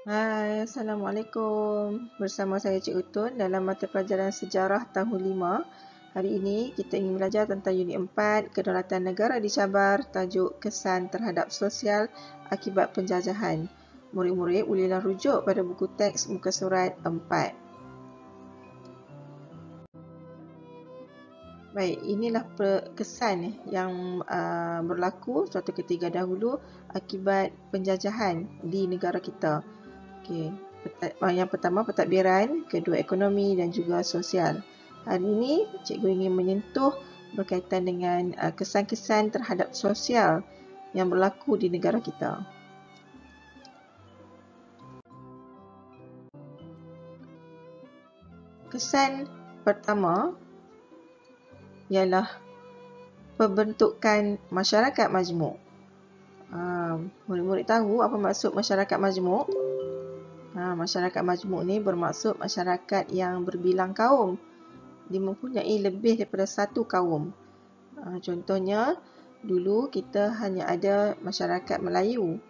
Hai, Assalamualaikum. Bersama saya Cik Utun dalam mata pelajaran Sejarah tahun 5. Hari ini kita ingin belajar tentang unit 4, Kedaulatan Negara di Sabah, tajuk Kesan Terhadap Sosial Akibat Penjajahan. Murid-murid bolehlah rujuk pada buku teks muka surat 4. Baik, inilah kesan yang berlaku suatu ketika dahulu akibat penjajahan di negara kita. Okey, yang pertama pentadbiran, kedua ekonomi dan juga sosial. Hari ini cikgu ingin menyentuh berkaitan dengan kesan-kesan terhadap sosial yang berlaku di negara kita. Kesan pertama ialah pembentukan masyarakat majmuk. Murid-murid tahu apa maksud masyarakat majmuk? Masyarakat majmuk ni bermaksud masyarakat yang berbilang kaum. Dia mempunyai lebih daripada satu kaum. Contohnya, dulu kita hanya ada masyarakat Melayu.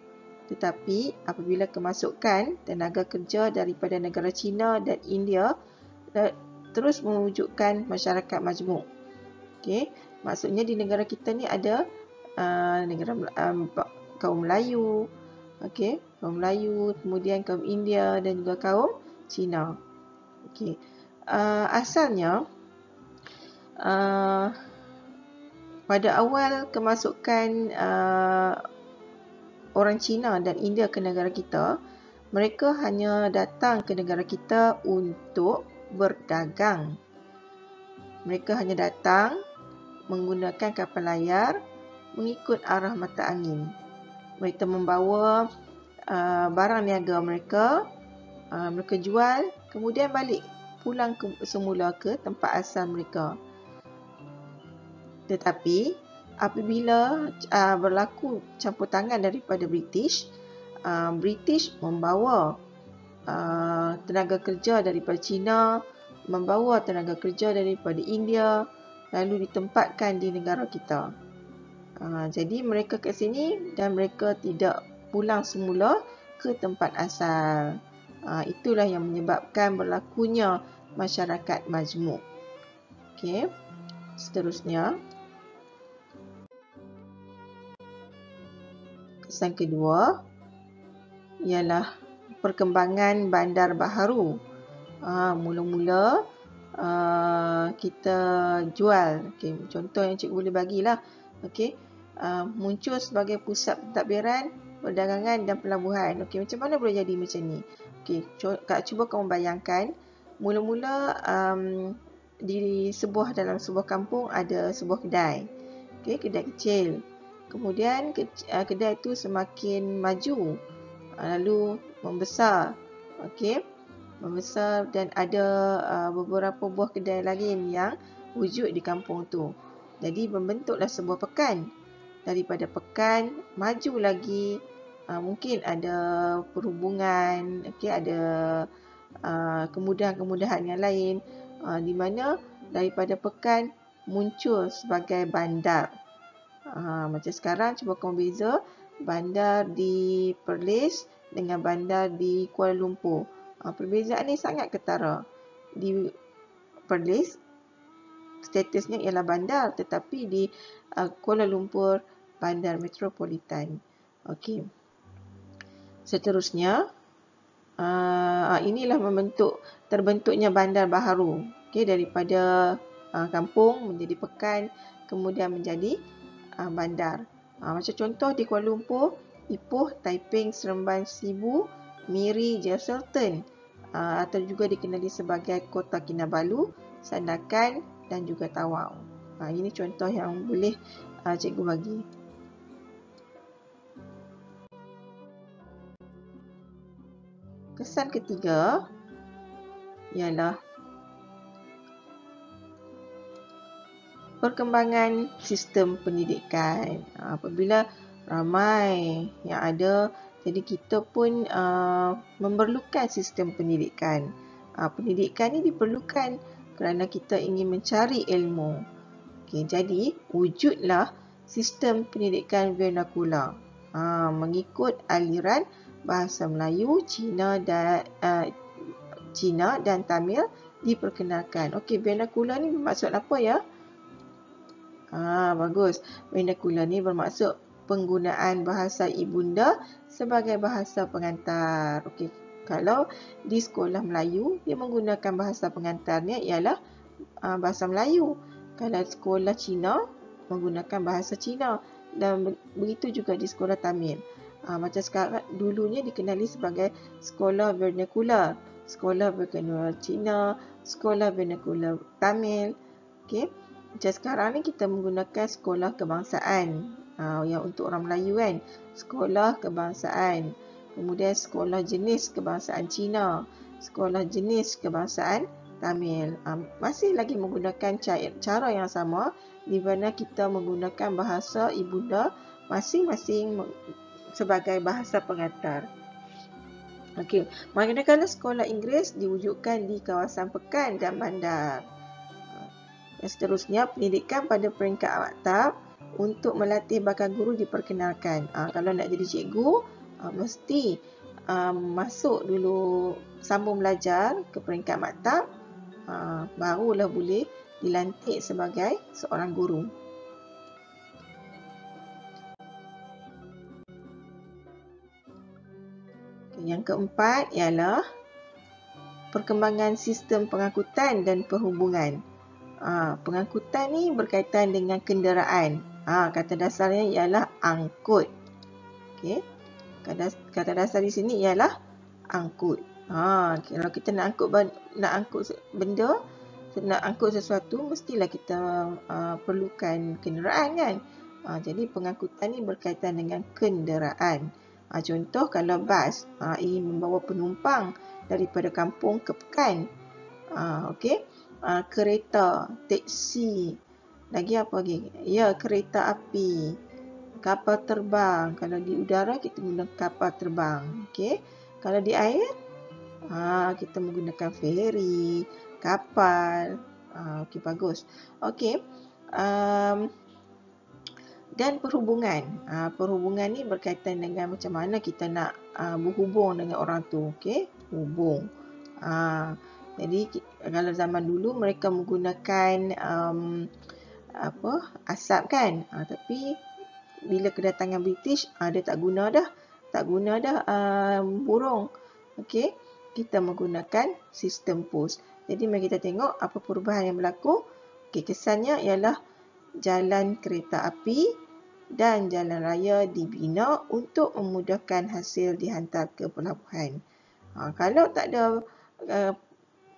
Tetapi apabila kemasukan tenaga kerja daripada negara China dan India terus mewujudkan masyarakat majmuk. Okey, maksudnya di negara kita ni ada kaum Melayu, okey, kaum Melayu, kemudian kaum India dan juga kaum Cina. Okey. Asalnya pada awal kemasukan orang Cina dan India ke negara kita, mereka hanya datang ke negara kita untuk berdagang. Mereka hanya datang menggunakan kapal layar mengikut arah mata angin. Mereka membawa barang niaga mereka, mereka jual, kemudian balik pulang semula ke tempat asal mereka. Tetapi apabila berlaku campur tangan daripada British membawa tenaga kerja daripada China, membawa tenaga kerja daripada India, lalu ditempatkan di negara kita. Jadi mereka ke sini dan mereka tidak pulang semula ke tempat asal. Itulah yang menyebabkan berlakunya masyarakat majmuk. Okey. Seterusnya, kesan kedua ialah perkembangan bandar baharu. Mula-mula kita jual. Okay, contoh yang cikgu boleh bagilah. Okay, muncul sebagai pusat pentadbiran, perdagangan dan pelabuhan. Okay, macam mana boleh jadi macam ni? Okay, cuba kamu bayangkan. Mula-mula dalam sebuah kampung ada sebuah kedai. Okay, kedai kecil. Kemudian kedai itu semakin maju, lalu membesar. Okay, membesar dan ada beberapa buah kedai lain yang wujud di kampung tu. Jadi membentuklah sebuah pekan. Daripada pekan maju lagi, mungkin ada perhubungan, okay, ada kemudahan-kemudahan yang lain, di mana daripada pekan muncul sebagai bandar. Macam sekarang cuba kamu beza bandar di Perlis dengan bandar di Kuala Lumpur. Perbezaan ni sangat ketara. Di Perlis statusnya ialah bandar, tetapi di Kuala Lumpur bandar metropolitan. Okey. Seterusnya, inilah terbentuknya bandar baharu. Okey, daripada kampung menjadi pekan, kemudian menjadi bandar. Macam contoh di Kuala Lumpur, Ipoh, Taiping, Seremban, Sibu, Miri, Jesselton, atau juga dikenali sebagai Kota Kinabalu, Sandakan dan juga Tawau. Ini contoh yang boleh cikgu bagi. Kesan ketiga ialah perkembangan sistem pendidikan. Apabila ramai yang ada, jadi kita pun memerlukan sistem pendidikan. Pendidikan ni diperlukan kerana kita ingin mencari ilmu. Okay, jadi wujudlah sistem pendidikan vernakula mengikut aliran bahasa Melayu, Cina dan Tamil diperkenalkan. Okey, vernacular ni bermaksud apa ya? Bagus. Vernacular ni bermaksud penggunaan bahasa ibunda sebagai bahasa pengantar. Okey, kalau di sekolah Melayu, dia menggunakan bahasa pengantarnya ialah bahasa Melayu. Kalau sekolah Cina, menggunakan bahasa Cina. Dan begitu juga di sekolah Tamil. Macam sekarang, dulunya dikenali sebagai sekolah vernacular. Sekolah vernacular Cina, sekolah vernacular Tamil. Okey. Macam sekarang ni kita menggunakan sekolah kebangsaan. Yang untuk orang Melayu kan. Sekolah kebangsaan. Kemudian sekolah jenis kebangsaan Cina. Sekolah jenis kebangsaan Tamil. Masih lagi menggunakan cara yang sama di mana kita menggunakan bahasa ibunda masing-masing sebagai bahasa pengantar. Okey, manakala sekolah Inggeris diwujudkan di kawasan pekan dan bandar. Dan seterusnya, pendidikan pada peringkat maktab untuk melatih bakat guru diperkenalkan. Kalau nak jadi cikgu, mesti masuk dulu sambung belajar ke peringkat maktab, barulah boleh dilantik sebagai seorang guru. Yang keempat ialah perkembangan sistem pengangkutan dan perhubungan. Pengangkutan ni berkaitan dengan kenderaan. Kata dasarnya ialah angkut. Okey. Kata dasar di sini ialah angkut. Kalau kita nak angkut benda, nak angkut sesuatu, mestilah kita perlukan kenderaan kan. Jadi pengangkutan ni berkaitan dengan kenderaan. Contoh kalau bas ingin membawa penumpang daripada kampung ke pekan. Okey. Kereta, teksi, lagi apa lagi? Ya, kereta api, kapal terbang. Kalau di udara kita guna kapal terbang. Okey. Kalau di air, kita menggunakan feri, kapal. Okey, bagus. Okey. Dan perhubungan. Perhubungan ni berkaitan dengan macam mana kita nak berhubung dengan orang tu. Okey, hubung. Jadi kalau zaman dulu mereka menggunakan asap kan. Tapi bila kedatangan British, dia tak guna dah burung. Okey, kita menggunakan sistem pos. Jadi mari kita tengok apa perubahan yang berlaku. Okey, kesannya ialah jalan kereta api dan jalan raya dibina untuk memudahkan hasil dihantar ke pelabuhan. Kalau tak ada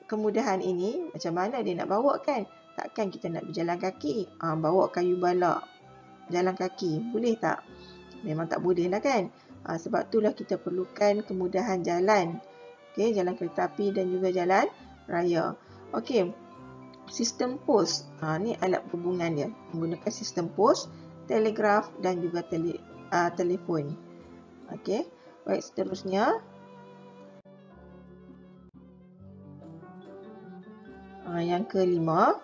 kemudahan ini, macam mana dia nak bawa kan? Takkan kita nak berjalan kaki, bawa kayu balak jalan kaki, boleh tak? Memang tak boleh lah kan? Sebab itulah kita perlukan kemudahan jalan. Okey, jalan kereta api dan juga jalan raya. Okey, sistem pos. Ni alat perhubungan dia. Menggunakan sistem pos, telegraf dan juga telefon. Okey, baik, seterusnya. Yang kelima,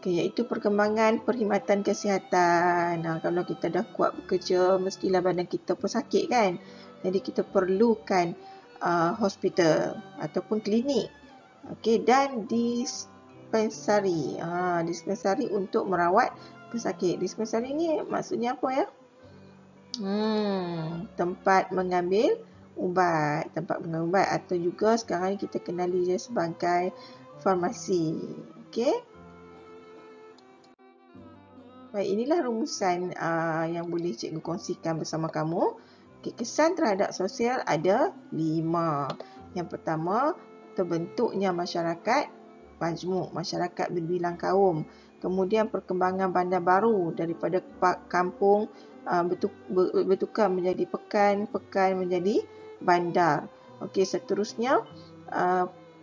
iaitu perkembangan perkhidmatan kesihatan. Kalau kita dah kuat bekerja, mestilah badan kita pun sakit kan. Jadi kita perlukan hospital ataupun klinik. Okey, dan dispensari. Dispensari untuk merawat pesakit. Dispensari ni maksudnya apa ya? Tempat mengambil ubat. Atau juga sekarang kita kenali dia sebagai farmasi. Okey. Baik, inilah rumusan yang boleh cikgu kongsikan bersama kamu. Okay, kesan terhadap sosial ada 5. Yang pertama, terbentuknya masyarakat majmuk, masyarakat berbilang kaum. Kemudian perkembangan bandar baru daripada kampung bertukar menjadi pekan menjadi bandar. Okey, seterusnya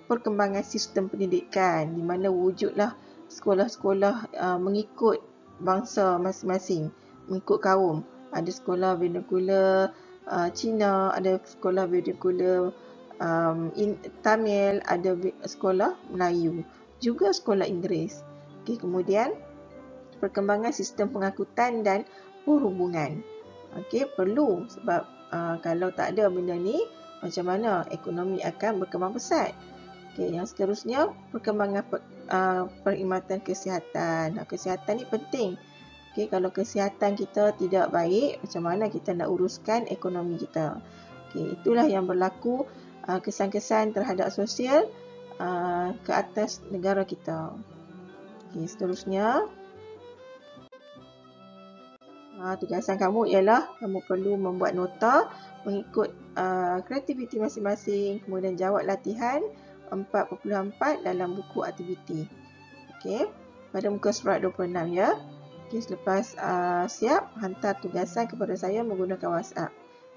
perkembangan sistem pendidikan di mana wujudlah sekolah-sekolah mengikut bangsa masing-masing, mengikut kaum. Ada sekolah vernacular Cina, ada sekolah vernacular Tamil, ada sekolah Melayu, juga sekolah Inggeris. Okay, kemudian perkembangan sistem pengangkutan dan perhubungan. Okay, perlu sebab Kalau tak ada benda ni, macam mana ekonomi akan berkembang pesat. Okay, yang seterusnya, perkembangan perkhidmatan kesihatan. Kesihatan ni penting. Okay, kalau kesihatan kita tidak baik, macam mana kita nak uruskan ekonomi kita. Okay, itulah yang berlaku kesan-kesan terhadap sosial ke atas negara kita. Okay, seterusnya, tugasan kamu ialah kamu perlu membuat nota mengikut kreativiti masing-masing, kemudian jawab latihan 4.4 dalam buku aktiviti. Okey, pada muka surat 26 ya. Okey, selepas siap, hantar tugasan kepada saya menggunakan WhatsApp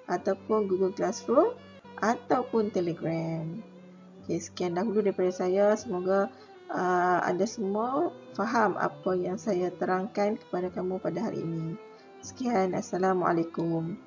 ataupun Google Classroom ataupun Telegram. Okey, sekian dahulu daripada saya. Semoga anda semua faham apa yang saya terangkan kepada kamu pada hari ini. Sekian, Assalamualaikum.